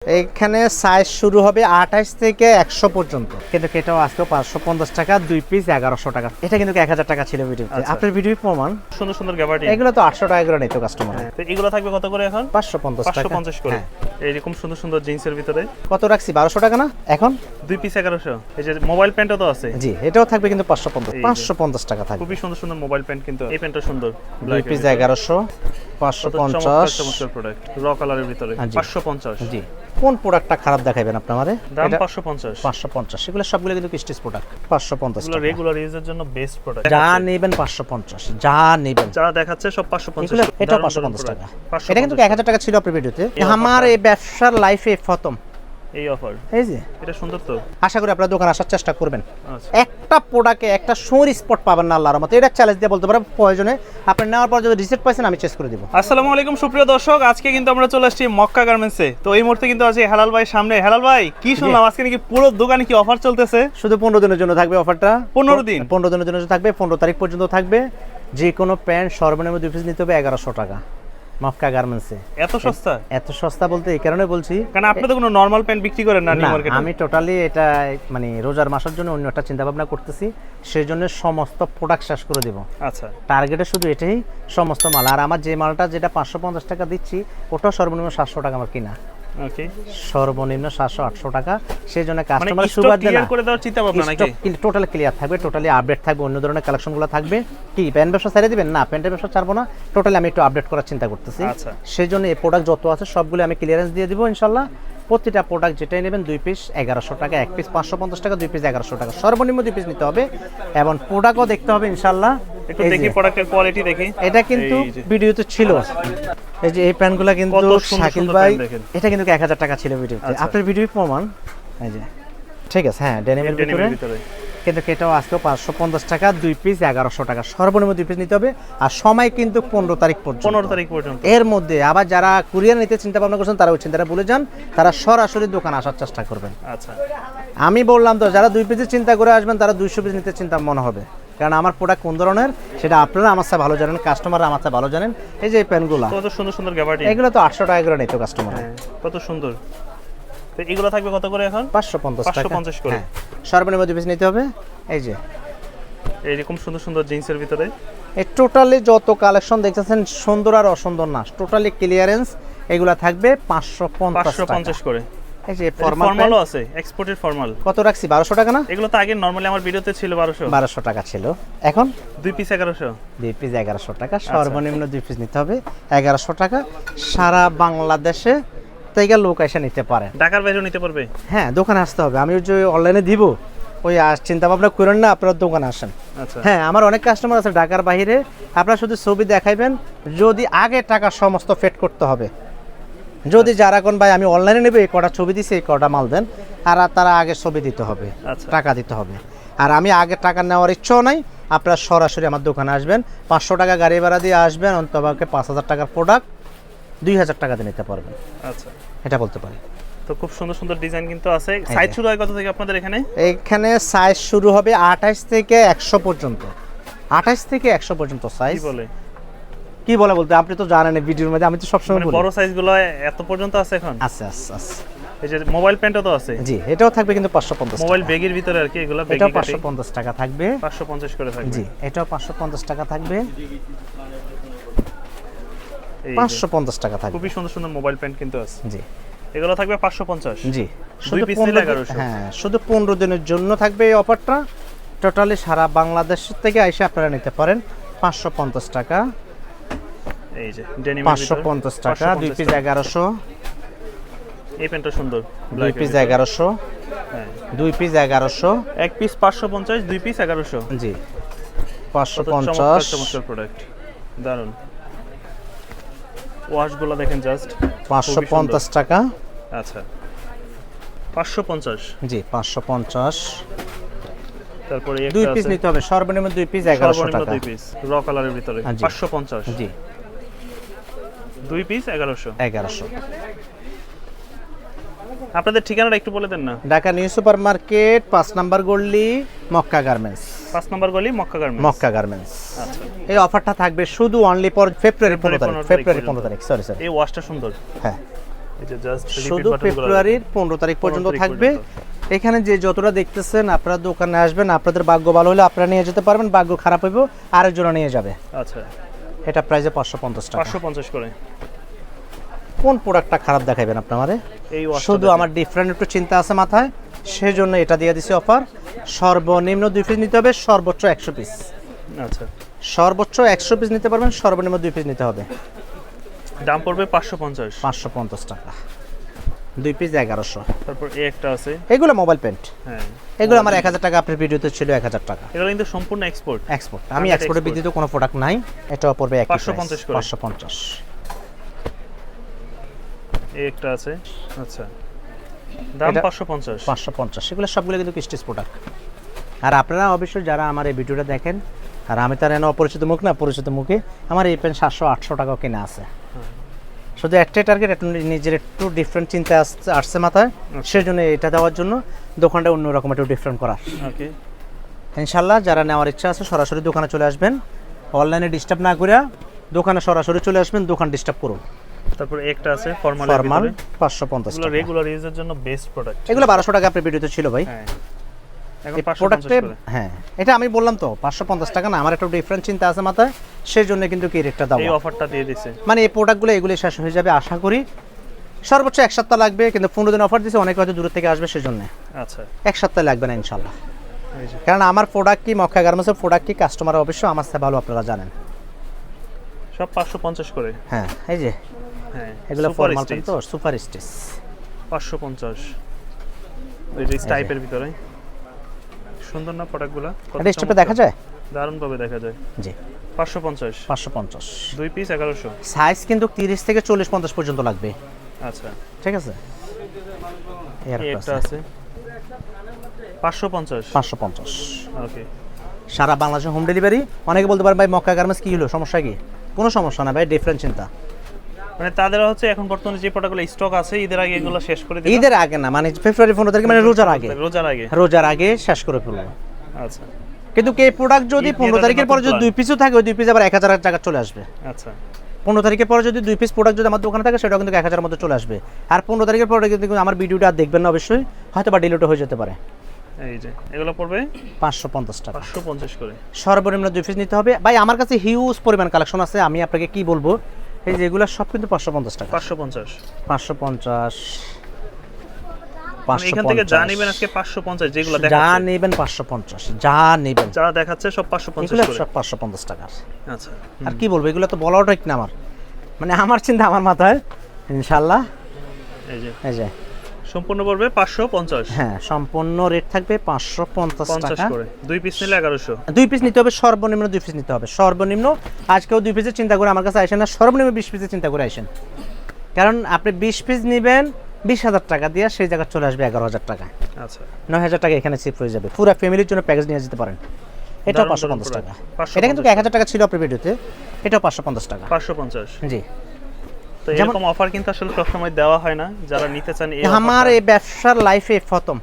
এখানে সাইজ শুরু হবে 28 থেকে 100 পর্যন্ত, কিন্তু এটাও আজকে 550 টাকা, 2 পিস 1100 টাকা। এটা কিন্তু 1000 টাকা ছিল ভিডিওতে। আপনার ভিডিও প্রমাণ সুন্দর সুন্দর গ্যাবার্ডিন, এগুলো তো 800 টাকা করে নিত কাস্টমার। তো এগুলো থাকবে কত করে এখন? 550 টাকা, 550 করে। এইরকম সুন্দর সুন্দর জিন্সের ভিতরে কত রাখছি? 1200 টাকা না এখন? 2 পিস 1100। এই যে মোবাইল প্যান্টও তো আছে। জি, এটাও থাকবে কিন্তু 550 টাকা থাকবে। খুবই সুন্দর সুন্দর মোবাইল প্যান্ট, কিন্তু এই প্যান্টটা সুন্দর। 2 পিস 1100, 550 চমৎকার প্রোডাক্ট, র কালারের ভিতরে 550। জি, কোন প্রোডাক্টটা খারাপ দেখাবেন আপনি আমারে? দাম 550। 550, এগুলো সবগুলো কিন্তু স্টিচ প্রোডাক্ট। 550 এগুলো টাকা রেগুলার ইউজের জন্য বেস্ট প্রোডাক্ট। যা নেবেন 550, যা নেবেন যা দেখাচ্ছে সব 550। এটা 550 টাকা। এটা কিন্তু 1000 টাকা ছিল আপনার ভিডিওতে। আমার এই ব্যবসার লাইফে প্রথম এই অফার। এই যে এটা সুন্দর তো। আশা করি আপনারা দোকানে আসার চেষ্টা করবেন। আচ্ছা, একটা প্রোডাক্টে একটা সুর স্পট পাবেন না আল্লাহর মতো। এটা চ্যালেঞ্জ দিয়ে বলতে পারবো, প্রয়োজনে আপনি নেওয়ার পর যদি রিসেট পাইছেন আমি চেক করে দিব। আসসালামু আলাইকুম সুপ্রিয় দর্শক, আজকে কিন্তু আমরা চলে আসছি মক্কা গার্মেন্টসে। তো এই মুহূর্তে কিন্তু আছি হেলাল ভাই সামনে। হেলাল ভাই, কি শুনলাম আজকে নাকি পুরো দোকানে কি অফার চলতেছে? শুধু 15 দিনের জন্য থাকবে অফারটা। 15 দিন? 15 দিনের জন্য থাকবে, 15 তারিখ পর্যন্ত থাকবে। যে কোনো প্যান্ট সর্বনিম্ন 2 পিস নিতে হবে 1100 টাকা মক্কা গার্মেন্টসে। এত সস্তা? এত সস্তা বলতে এই কারণে বলছি, কারণ আপনি তো কোনো নরমাল প্যান্ট বিক্রি করেন না নিউ মার্কেটে। আমি টোটালি এটা মানে রোজার মাসের জন্য অন্য একটা চিন্তা ভাবনা করতেছি, সেই জন্য সমস্ত প্রোডাক্ট শেষ করে দেব। আচ্ছা, টার্গেটে শুধু এটাই, সমস্ত মাল। আর আমার যে মালটা যেটা 550 টাকা দিচ্ছি, ওটা সর্বনিম্ন 700 টাকা আমার কিনা। ওকে, সর্বনিম্ন 700-800 টাকা। সেই জন্য মানে কাস্টমার স্টক ক্লিয়ার করে দেওয়ার চিন্তা ভাবনা নাকি? টোটালি ক্লিয়ার থাকবে, টোটালি আপডেট থাকবে, অন্য ধরনের কালেকশনগুলো থাকবে। কি প্যান্ট ব্যবসা ছেড়ে দিবেন? না, প্যান্টের ব্যবসা ছাড়বো না, টোটালি আমি একটু আপডেট করার চিন্তা করতেছি। আচ্ছা, সেই জন্য এই প্রোডাক্ট যত আছে সবগুলো আমি ক্লিয়ারেন্স দিয়ে দিব ইনশাল্লাহ। প্রতিটা প্রোডাক্ট যেটাই নেবেন 2 পিস 1100 টাকা, 1 পিস 550 টাকা, 2 পিস 1100 টাকা, সর্বনিম্ন 2 পিস নিতে হবে। এবং প্রোডাক্টও দেখতে হবে ইনশাল্লাহ। একটু দেখি প্রোডাক্টের কোয়ালিটি দেখি। এটা কিন্তু ভিডিওতে ছিল। এই যে এই প্যান্টগুলো কিন্তু শাকিল ভাই, এটা কিন্তু 1000 টাকা ছিল ভিডিওতে। আপনার ভিডিও প্রমাণ। এই যে ঠিক আছে, হ্যাঁ, ডেনিমের ভিতরে। কিন্তু এটাও আজকে 550 টাকা, 2 পিস 1100 টাকা, সর্বনিম্ন 2 পিস নিতে হবে। আর সময় কিন্তু 15 তারিখ পর্যন্ত। 15 তারিখ পর্যন্ত। এর মধ্যে আবার যারা কুরিয়ার নিতে চিন্তা ভাবনা করছেন তারা ওই চিন্তাটা ভুলে যান, তারা সরাসরি দোকানে আসার চেষ্টা করবেন। আচ্ছা, আমি বললাম তো, যারা 2 পিসের চিন্তা করে আসবেন তারা 200 পিস নিতে চিন্তা মনে হবে, কারণ আমার প্রোডাক্ট কোন ধরনের সেটা আপনারা আমার সাথে ভালো জানেন, কাস্টমাররা আমার সাথে ভালো জানেন। এই যে এই প্যান্টগুলো কত সুন্দর সুন্দর গ্যাবার্ডিন, এগুলো তো 800 টাকা করে নিত কাস্টমার। কত সুন্দর। তো এগুলো থাকবে কত করে এখন? 550 টাকা, 550 করে। সর্বনিম্ন 2 পিস নিতে হবে। এই যে এইরকম সুন্দর সুন্দর জিন্সের ভিতরে এই টোটালি যত কালেকশন দেখতেছেন, সুন্দর আর অসুন্দর না, টোটালি ক্লিয়ারেন্স। এগুলা থাকবে 550 করে। এই যে ফর্মালও আছে, এক্সপোর্টেড ফর্মাল। কত রাখছি? 1200 টাকা না? এগুলো তো আগে নরমালি আমার ভিডিওতে ছিল 1200 টাকা ছিল, এখন 2 পিস 1100। 2 পিস 1100 টাকা, সর্বনিম্ন 2 পিস নিতে হবে 1100 টাকা। সারা বাংলাদেশে থেকে লোক এসে নিতে পারে, ঢাকার বাইরেও নিতে পারবে। হ্যাঁ, দোকানে আসতে হবে। আমি ওই যে অনলাইনে দিব, ওই চিন্তা ভাবনা করেন না, আপনারা দোকানে আসেন। আচ্ছা, হ্যাঁ, আমার অনেক কাস্টমার আছে ঢাকার বাইরে, আপনারা শুধু ছবি দেখাইবেন, যদি আগে টাকা সমস্ত ফেড করতে হবে। যদি যারা কোন ভাই আমি অনলাইনে নেবে, এই কটা ছবি দিছি, এই কটা মাল দেন, আর তারা আগে ছবি দিতে হবে, টাকা দিতে হবে। আর আমি আগে টাকা নেওয়ার ইচ্ছাও নাই, আপনারা সরাসরি আমার দোকানে আসবেন, 500 টাকা গাড়ি ভাড়া দিয়ে আসবেন, অন্তত 5000 টাকার প্রোডাক্ট 2000 টাকা দিয়ে নিতে পারবেন। আচ্ছা, এটা বলতে পারি। তো খুব সুন্দর সুন্দর ডিজাইন কিন্তু আছে। সাইজ শুরু হয় কত থেকে আপনাদের এখানে? এখানে সাইজ শুরু হবে 28 থেকে 100 পর্যন্ত। 28 থেকে 100 পর্যন্ত সাইজ। কি বলে বলতে আপনি তো জানেন ভিডিওর মধ্যে, আমি তো সবসময় বলি বড় সাইজগুলো এত পর্যন্ত আছে এখন। আছে আছে আছে। এই যে মোবাইল প্যান্টও তো আছে। জি, এটাও থাকবে কিন্তু 550 টাকা। মোবাইল ব্যাগের ভিতরে আর কি, এগুলো ব্যাগই এটাও 550 টাকা থাকবে। 550 করে থাকবে। জি, এটাও 550 টাকা থাকবে। 550 টাকা থাকবে। খুবই সুন্দর সুন্দর মোবাইল প্যান্ট কিন্তু আছে। জি, এগুলো থাকবে 550। জি, শুধু 1100। হ্যাঁ, শুধু 15 দিনের জন্য থাকবে এই অফারটা। টোটালি সারা বাংলাদেশ থেকে এসে আপনারা নিতে পারেন। 550 টাকা, এই যে ডেনিম 550 টাকা, 2 পিস 1100। এই প্যান্টটা সুন্দর, 2 পিস 1100। হ্যাঁ, 2 পিস 1100, 1 পিস 550, 2 পিস 1100। জি, 550। চমৎকার প্রোডাক্ট, দারুন। ওয়াশগুলো দেখেন জাস্ট। 550 টাকা। আচ্ছা, 550। জি, 550। তারপরে 2 পিস নিতে হবে, সর্বনিম্ন 2 পিস 1100 টাকা। 2 পিস র কালারের ভিতরে 550। জি, 2 পিস 1100। আপনাদের ঠিকানাটা একটু বলে দেন না। Dhaka new super market, 5 number গলি, মক্কা গার্মেন্টস। 5 নম্বর গলি, মক্কা গার্মেন্টস। মক্কা গার্মেন্টস। আচ্ছা, এই অফারটা থাকবে শুধু অনলি ফর ফেব্রুয়ারি 15 তারিখ। ফেব্রুয়ারি 15 তারিখ, সরি। এই ওয়াশটা সুন্দর। হ্যাঁ, এই যে জাস্ট শুধু ফেব্রুয়ারির 15 তারিখ পর্যন্ত 15 তারিখ থাকবে। এখানে যে যতটা দেখতেছেন আপনারা দোকানে আসবেন, আপনাদের ভাগ্য ভালো হলে আপনারা নিয়ে যেতে পারবেন, ভাগ্য খারাপ হইব আরেকজন নিয়ে যাবে। আচ্ছা, এটা প্রাইসে 550 টাকা। 550 করে। কোন প্রোডাক্টটা খারাপ দেখাবেন আপনি আমারে? এই ওয়াশটা শুধু আমার ডিফারেন্ট একটু চিন্তা আছে মাথায়, সেজন্য এটা দিয়ে দিছি অফার। সর্বনিম্ন 2 পিস নিতে হবে, সর্বোচ্চ 100 পিস। আচ্ছা, সর্বোচ্চ 100 পিস নিতে পারবেন, সর্বনিম্ন 2 পিস নিতে হবে। দাম পড়বে 550। 550 টাকা, 2 পিস 1100। তারপর এই একটা আছে, এগুলো মোবাইল পেন্ট। হ্যাঁ এগুলো আমার 1000 টাকা, আপনার ভিডিওতে ছিল 1000 টাকা এগুলো কিন্তু সম্পূর্ণ এক্সপোর্ট। এক্সপোর্ট। আমি এক্সপোর্টের বিদ্যুৎ কোনো প্রোডাক্ট নাই, এটাও পড়বে 550 করে। 550। এই একটা আছে, আচ্ছা দাম এটা 550। 550। এগুলো সবগুলো কিন্তু স্টিচ প্রোডাক্ট। আর আপনারা অবশ্যই যারা আমার এই ভিডিওটা দেখেন, আর আমি তার এনে অপরিচিত মুখ না, পরিচিত মুখে, আমার এই পেন 700-800 টাকা কেনা আছে। শুধু একটাই টার্গেট, একটু নিজের একটু ডিফারেন্ট চিন্তা আসছে মাথায়, সেজন্য এটা দেওয়ার জন্য দোকানটা অন্যরকম একটু ডিফারেন্ট করার। ওকে, ইনশাল্লাহ যারা নেওয়ার ইচ্ছা আছে সরাসরি দোকানে চলে আসবেন, অনলাইনে ডিস্টার্ব না করে দোকানে সরাসরি চলে আসবেন, দোকান ডিস্টার্ব করুন। তারপর একটা আছে ফর্মাল। ফরমাল 550 এগুলো টাকা। রেগুলার ইউজের জন্য বেস্ট প্রোডাক্ট। এগুলো 1200 টাকা আপনার ভিডিওতে ছিল ভাই। হ্যাঁ, এখন এই 550 প্রোডাক্টে করে। হ্যাঁ, এটা আমি বললাম তো 550 টাকা না, আমার একটা ডিফারেন্ট চিন্তা আছে মাথায়, সেই জন্য কিন্তু কি রেটটা দাও। এই অফারটা দিয়ে দিছে। মানে এই প্রোডাক্টগুলো এগুলো শেষ হয়ে যাবে আশা করি, সর্বোচ্চ 1 সপ্তাহ লাগবে, কিন্তু 15 দিন অফার দিছে, অনেক হয়তো দূর থেকে আসবে, সেজন্য আচ্ছা, 1 সপ্তাহ লাগবে না ইনশাল্লাহ। এই যে কারণ আমার প্রোডাক্ট কি, মক্কা গার্মেন্টসের প্রোডাক্ট কি, কাস্টমার অবশ্যই আমার চেয়ে ভালো, আপনারা জানেন। সব 550 করে। হ্যাঁ, এই যে হ্যাঁ, এগুলো সুপার ফরমাল স্টিচ। তো সুপার স্টিচ 550। এই যে টাইপের ভিতরে সুন্দর না প্রোডাক্টগুলো? এটা স্টেপে দেখা যায়, দারুণ ভাবে দেখা যায়। জি 550। 550। 2 পিস 1100। সাইজ কিন্তু 30 থেকে 40-50 পর্যন্ত লাগবে, আচ্ছা, ঠিক আছে। এর এই একটা আছে 550। 550। ওকে, সারা বাংলাদেশে হোম ডেলিভারি। অনেকে বলতে পারে ভাই মক্কা গার্মেন্টস কি হলো, সমস্যা কি? কোনো সমস্যা না ভাই, ডিফারেন্ট চিন্তা। মানে তাদের হচ্ছে এখন বর্তমানে যে প্রোডাক্টগুলো স্টক আছে ঈদের আগে এগুলো শেষ করে দিবে। ঈদের আগে না, মানে ফেব্রুয়ারি 15 তারিখ, মানে রোজার আগে। রোজার আগে। রোজার আগে শেষ করে ফেলবো। আচ্ছা, কিন্তু এই প্রোডাক্ট যদি ঈদ 15 নিয়ে তারিখের পরে নতুন যদি plan। 2 পিসও থাকে, ওই 2 পিস আবার 1000 টাকা চলে আসবে। আচ্ছা, 15 তারিখের পরে যদি 2 পিস প্রোডাক্ট যদি আমার দোকানে থাকে, সেটাও কিন্তু 1000 মধ্যে চলে আসবে। আর 15 তারিখের পরে কিন্তু আমার ভিডিওটা আর দেখবেন না অবশ্যই, হয়তো বা ডিলিট হয়ে যেতে পারে। এই যে এগুলো পড়বে 550 টাকা। 550 করে। সর্বনিম্ন 2 পিস নিতে হবে ভাই। আমার কাছে হিউজ পরিমাণ কালেকশন আছে, আমি আপনাকে কি বলবো, এই যে এগুলো সব কিন্তু 550 টাকা। 550। 550। মানে এখান থেকে যা নেবেন আজকে 550, যেগুলো যা দেখাচ্ছে নেবেন 550, যা নেবেন যা দেখাচ্ছে সব 550 এগুলো করে। সব 550 টাকা। আচ্ছা, আর কি বলবো, এগুলো তো বলাও ঠিক না আমার, মানে আমার চিন্তা আমার মাথায় ইনশাআল্লাহ। এই যে এই যে সম্পূর্ণ পড়বে 550। হ্যাঁ, সম্পূর্ণ রেট থাকবে 550 50 টাকা। করে। 2 পিস নিলে 1100। 2 পিস নিতে হবে, সর্বনিম্ন 2 পিস নিতে হবে, সর্বনিম্ন। আজকেও 2 পিসের চিন্তা করে আমার কাছে আসেন না, সর্বনিম্ন 20 পিসের চিন্তা করে আসেন। কারণ আপনি 20 পিস নেবেন 20,000 টাকা দিয়ে, সেই জায়গায় চলে আসবে 11,000 টাকা। আচ্ছা, 9,000 টাকা এখানে শিফট হয়ে যাবে, পুরো ফ্যামিলির জন্য প্যাকেজ নিয়ে যেতে পারেন। এটাও দারুণ 550 টাকা। দারুণ product। এটা কিন্তু 1000 টাকা ছিল আপনার ভিডিওতে, এটাও 550 টাকা। 550। জি, তো এরকম অফার কিন্তু আসলে সবসময় দেওয়া হয় না, যারা নিতে চান এই আমার এই ব্যবসার লাইফে প্রথম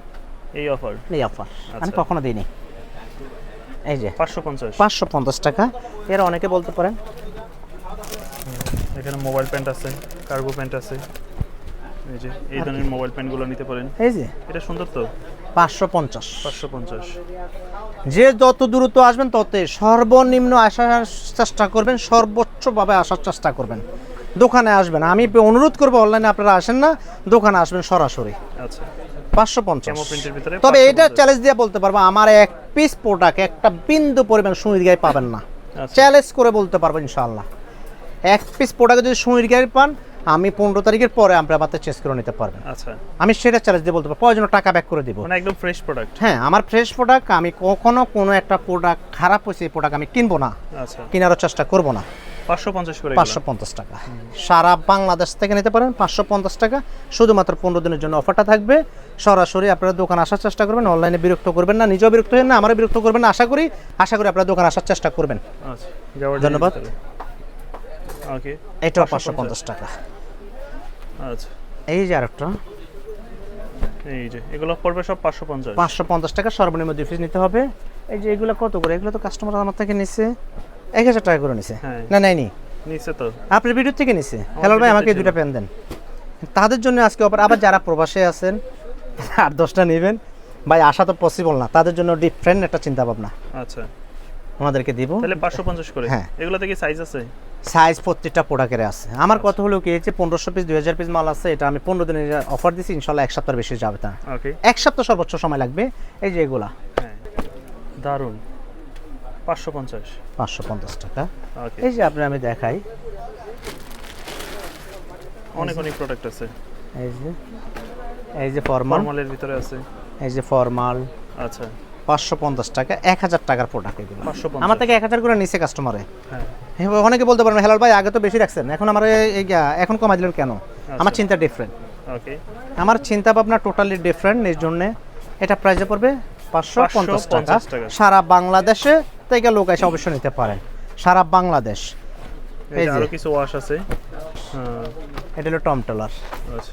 এই অফার। এই অফার আমি আচ্ছা। কখনো দিইনি। এই যে 550। 550 টাকা। এর অনেকে বলতে পারেন এখানে মোবাইল প্যান্ট আছে, কার্গো প্যান্ট আছে। এই যে এই ধরনের মোবাইল প্যান্টগুলো নিতে পারেন। এই যে এটা সুন্দর তো। 550। 550। যে যত দ্রুত আসবেন তত সর্বনিম্ন আসার চেষ্টা করবেন, সর্বোচ্চভাবে আসার চেষ্টা করবেন, দোকানে আসবেন। আমি অনুরোধ করবো অনলাইনে আপনারা আসেন না, দোকানে আসবেন সরাসরি। আচ্ছা, 550। ক্যামো প্রিন্টের ভিতরে তবে 550 এটা চ্যালেঞ্জ দিয়ে বলতে পারবো, আমার এক পিস প্রোডাক্ট একটা বিন্দু পরিমাণ সুইর গায়ে পাবেন না, আচ্ছা। চ্যালেঞ্জ করে বলতে পারবো ইনশাআল্লাহ। এক পিস প্রোডাক্ট যদি সুইর গায়ে পান, আমি 15 তারিখের পরে আপনার মাত্র চেস করে নিতে পারবেন। আচ্ছা, আমি সেটা চ্যালেঞ্জ দিয়ে বলতে পারবো, প্রয়োজন টাকা ব্যাক করে দিব। মানে একদম ফ্রেশ প্রোডাক্ট। হ্যাঁ, আমার ফ্রেশ প্রোডাক্ট, আমি কখনো কোনো একটা প্রোডাক্ট খারাপ হয়েছে এই প্রোডাক্ট আমি কিনবো না, আচ্ছা, কেনারও চেষ্টা করবো না। 550 করে। 550 টাকা সারা বাংলাদেশ থেকে নিতে পারেন, 550 টাকা। শুধুমাত্র 15 দিনের জন্য অফারটা থাকবে। সরাসরি আপনারা দোকান আসার চেষ্টা করবেন, অনলাইনে বিরক্ত করবেন না, নিজেও বিরক্ত হবেন না, আমারও বিরক্ত করবেন না। আশা করি আপনারা দোকান আসার চেষ্টা করবেন। আচ্ছা, যাওয়ার ধন্যবাদ। ওকে, এটাও 550 টাকা। আচ্ছা, এই যে আরেকটা, এই যে এগুলো পড়বে সব 550। 550 টাকা, সর্বনিম্ন 2 পিস নিতে হবে। এই যে এগুলো কত করে? এগুলো তো কাস্টমার আমার থেকে নিচ্ছে 1000 টাকা করে নিছে। হ্যাঁ। না, নেয়নি, নিচে তো আপনার ভিডিও থেকে নিছে। হেলাল ভাই, আমাকে এই দুটো পেন দেন। তাদের জন্য আজকে অফার। আবার যারা প্রবাসে আছেন 8-10টা নেবেন ভাই, আসা তো পসিবল না, তাদের জন্য ডিফারেন্ট একটা চিন্তা ভাবনা আচ্ছা, ওনাদেরকে দিব। তাহলে 550 করে। হ্যাঁ। এগুলোতে কি সাইজ আছে? সাইজ প্রত্যেকটা প্রোডাক্টের আছে। আমার কথা হলো কি, এই যে 1500 পিস 2000 পিস মাল আছে, এটা আমি 15 দিনের অফার দিছি, ইনশাল্লাহ এক সপ্তাহের বেশি যাবে না, ওকে, এক সপ্তাহ সর্বোচ্চ সময় লাগবে। এই যে এগুলা হ্যাঁ দারুন, 550। 550 টাকা। ওকে, এই যে আমি দেখাই, অনেক প্রোডাক্ট আছে। এই যে ফরমাল, ফর্মালের ভিতরে আছে। এই যে ফরমাল, আচ্ছা 550 টাকা, 1000 টাকার প্রোডাক্ট এগুলো। 550। আমার থেকে 1000 করে নিচে কাস্টমারে। হ্যাঁ, অনেকে বলতে পারবেন হেলাল ভাই আগে তো বেশি রাখছেন, এখন আমার এখন কমাই দিলেন কেন? আমার চিন্তা ডিফারেন্ট, ওকে, আমার চিন্তা ভাবনা টোটালি ডিফারেন্ট। এর জন্য এটা প্রাইসে পড়বে 550 টাকা। 550 টাকা। সারা বাংলাদেশে থেকে লোক এসে অবশ্যই নিতে পারেন, সারা বাংলাদেশ। এই এই যে যে আরো কিছু ওয়াশ আছে। হ্যাঁ, এটা হলো টম টেলার। আচ্ছা,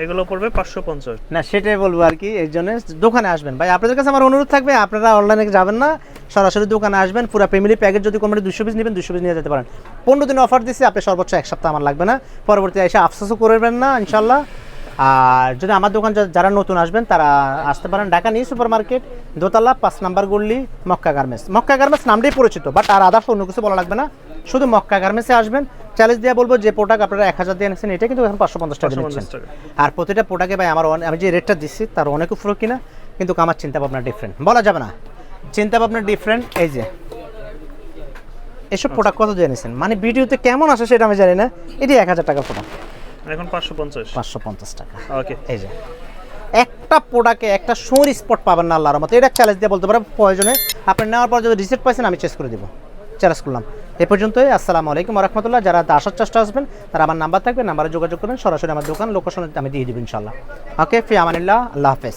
এগুলো পড়বে 550। না সেটাই বলবো আর কি, এই জন্য দোকানে আসবেন ভাই। আপনাদের কাছে আমার অনুরোধ থাকবে, আপনারা অনলাইনে যাবেন না, সরাসরি দোকানে আসবেন। পুরো ফ্যামিলি প্যাকেজ যদি কোম্পানি 200 পিস নেবেন, 200 পিস নিয়ে যেতে পারেন। 15 দিন অফার দিচ্ছি, আপনি সর্বোচ্চ এক সপ্তাহ আমার লাগবে না, পরবর্তী এসে আফসোসও করবেন না ইনশাল্লাহ। আর যদি আমার দোকান যারা নতুন আসবেন তারা আসতে পারেন ঢাকা নিউ সুপার মার্কেট, দোতলা 5 নাম্বার গল্লি, মক্কা গার্মেন্টস। মক্কা গার্মেন্টস নামটাই পরিচিত, বাট আর আদার্স অন্য কিছু বলা লাগবে না, শুধু মক্কা গার্মেন্টসে আসবেন। চ্যালেঞ্জ দিয়ে বলবো, যে প্রোডাক্ট আপনারা 1000 দিয়ে নিচ্ছেন, এটা কিন্তু এখন 550 টাকা নিচ্ছেন। আর প্রতিটা প্রোডাক্টে ভাই আমি যে রেটটা দিচ্ছি তার অনেক উপরে কিনা, কিন্তু আমার চিন্তা ভাবনা ডিফারেন্ট, বলা যাবে না, চিন্তা ভাবনা ডিফারেন্ট। এই যে এসব প্রোডাক্ট কত দিয়ে নিচ্ছেন, মানে ভিডিওতে কেমন আসে সেটা আমি জানি না, এটি 1000 টাকা প্রোডাক্ট, এখন 550। 550 টাকা। ওকে, এই যে একটা প্রোডাক্টে একটা সোর স্পট পাবেন না আল্লাহর মতো, এটা চ্যালেঞ্জ দিয়ে বলতে পারেন। প্রয়োজনে আপনি নেওয়ার পর যদি রিসিপ্ট পাইছেন আমি চেক করে দিব, চ্যালেঞ্জ করলাম। এ পর্যন্তই। আসসালামু আলাইকুম ওয়া রাহমাতুল্লাহ। যারা আসার চেষ্টা আসবেন তারা আমার নাম্বার থাকবে, নাম্বারে যোগাযোগ করবেন, সরাসরি আমার দোকান লোকেশন আমি দিয়ে দিব ইনশাআল্লাহ। ওকে, ফি আমানিল্লাহ, আল্লাহ হাফেজ।